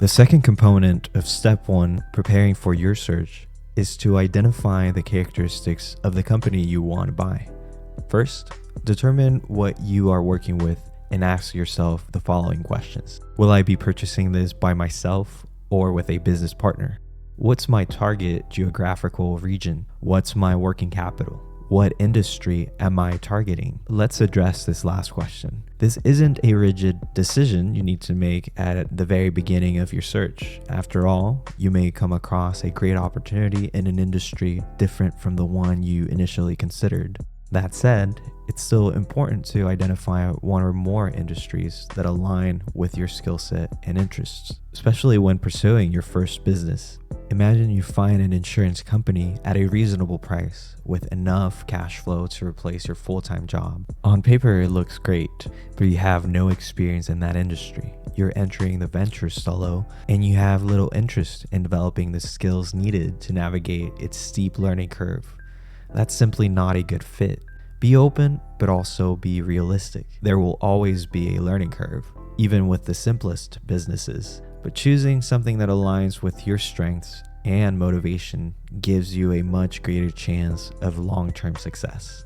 The second component of step one, preparing for your search, is to identify the characteristics of the company you want to buy. First, determine what you are working with and ask yourself the following questions. Will I be purchasing this by myself or with a business partner? What's my target geographical region? What's my working capital? What industry am I targeting? Let's address this last question. This isn't a rigid decision you need to make at the very beginning of your search. After all, you may come across a great opportunity in an industry different from the one you initially considered. That said, it's still important to identify one or more industries that align with your skill set and interests, especially when pursuing your first business. Imagine you find an insurance company at a reasonable price with enough cash flow to replace your full-time job. On paper, it looks great, but you have no experience in that industry. You're entering the venture solo, and you have little interest in developing the skills needed to navigate its steep learning curve. That's simply not a good fit. Be open, but also be realistic. There will always be a learning curve, even with the simplest businesses. But choosing something that aligns with your strengths and motivation gives you a much greater chance of long-term success.